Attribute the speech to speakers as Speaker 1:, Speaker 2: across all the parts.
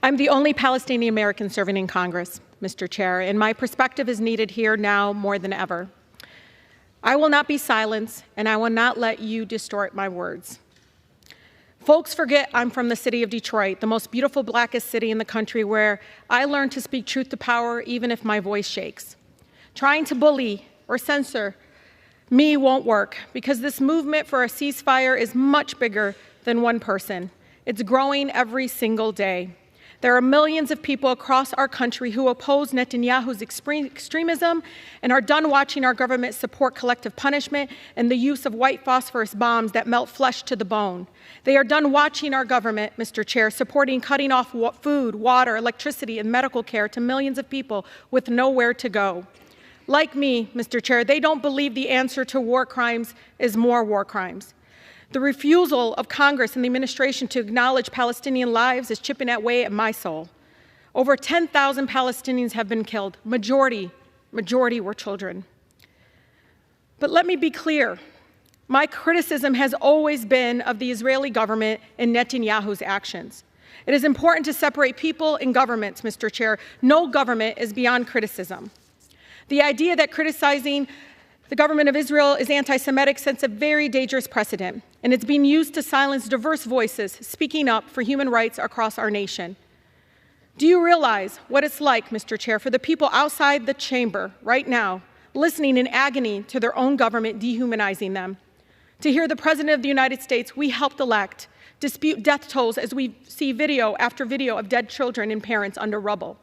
Speaker 1: I'm the only Palestinian American serving in Congress, Mr. Chair, and my perspective is needed here now more than ever. I will not be silenced, and I will not let you distort my words. Folks forget I'm from the city of Detroit, the most beautiful, blackest city in the country, where I learned to speak truth to power even if my voice shakes. Trying to bully or censor me won't work, because this movement for a ceasefire is much bigger than one person. It's growing every single day. There are millions of people across our country who oppose Netanyahu's extremism and are done watching our government support collective punishment and the use of white phosphorus bombs that melt flesh to the bone. They are done watching our government, Mr. Chair, supporting cutting off food, water, electricity, and medical care to millions of people with nowhere to go. Like me, Mr. Chair, they don't believe the answer to war crimes is more war crimes. The refusal of Congress and the administration to acknowledge Palestinian lives is chipping away at my soul. Over 10,000 Palestinians have been killed. Majority were children. But let me be clear. My criticism has always been of the Israeli government and Netanyahu's actions. It is important to separate people and governments, Mr. Chair. No government is beyond criticism. The idea that criticizing the government of Israel is anti-Semitic sets a very dangerous precedent, and it's being used to silence diverse voices speaking up for human rights across our nation. Do you realize what it's like, Mr. Chair, for the people outside the chamber right now, listening in agony to their own government dehumanizing them? To hear the President of the United States we helped elect dispute death tolls as we see video after video of dead children and parents under rubble?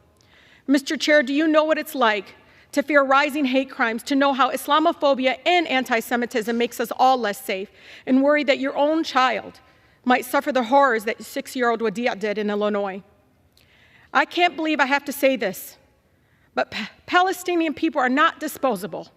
Speaker 1: Mr. Chair, do you know what it's like to fear rising hate crimes, to know how Islamophobia and anti-Semitism makes us all less safe, and worry that your own child might suffer the horrors that 6-year-old Wadia did in Illinois? I can't believe I have to say this, but Palestinian people are not disposable.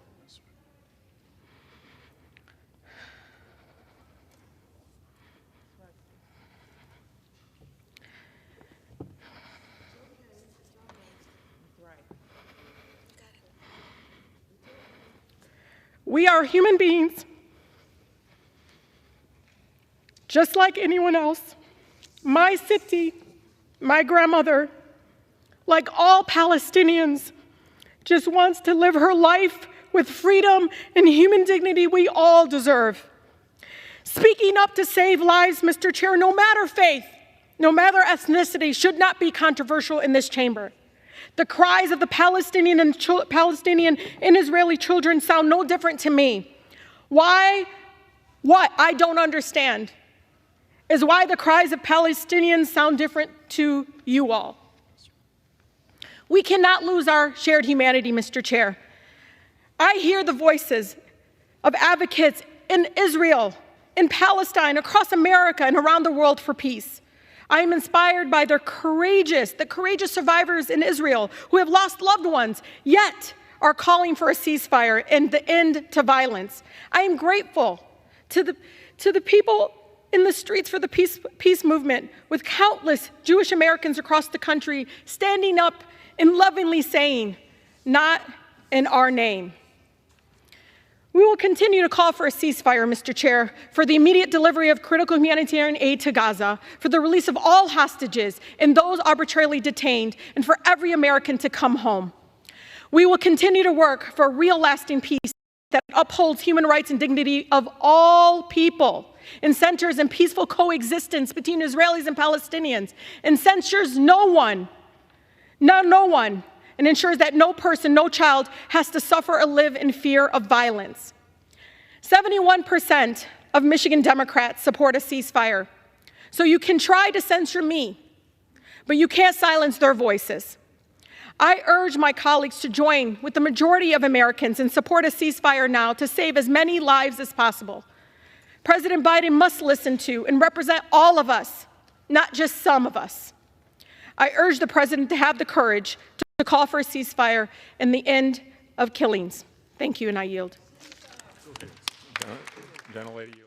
Speaker 1: We are human beings, just like anyone else. My city, my grandmother, like all Palestinians, just wants to live her life with freedom and human dignity we all deserve. Speaking up to save lives, Mr. Chair, no matter faith, no matter ethnicity, should not be controversial in this chamber. The cries of the Palestinian and Israeli children sound no different to me. What I don't understand is why the cries of Palestinians sound different to you all. We cannot lose our shared humanity, Mr. Chair. I hear the voices of advocates in Israel, in Palestine, across America, and around the world for peace. I am inspired by the courageous survivors in Israel who have lost loved ones, yet are calling for a ceasefire and the end to violence. I am grateful to the people in the streets for the peace movement, with countless Jewish Americans across the country standing up and lovingly saying, "Not in our name." We will continue to call for a ceasefire, Mr. Chair, for the immediate delivery of critical humanitarian aid to Gaza, for the release of all hostages and those arbitrarily detained, and for every American to come home. We will continue to work for a real lasting peace that upholds human rights and dignity of all people, and centers in peaceful coexistence between Israelis and Palestinians, and censures no one, and ensures that no person, no child, has to suffer or live in fear of violence. 71% of Michigan Democrats support a ceasefire. So you can try to censure me, but you can't silence their voices. I urge my colleagues to join with the majority of Americans and support a ceasefire now to save as many lives as possible. President Biden must listen to and represent all of us, not just some of us. I urge the President to have the courage to call for a ceasefire and the end of killings. Thank you, and I yield.
Speaker 2: Gentlelady,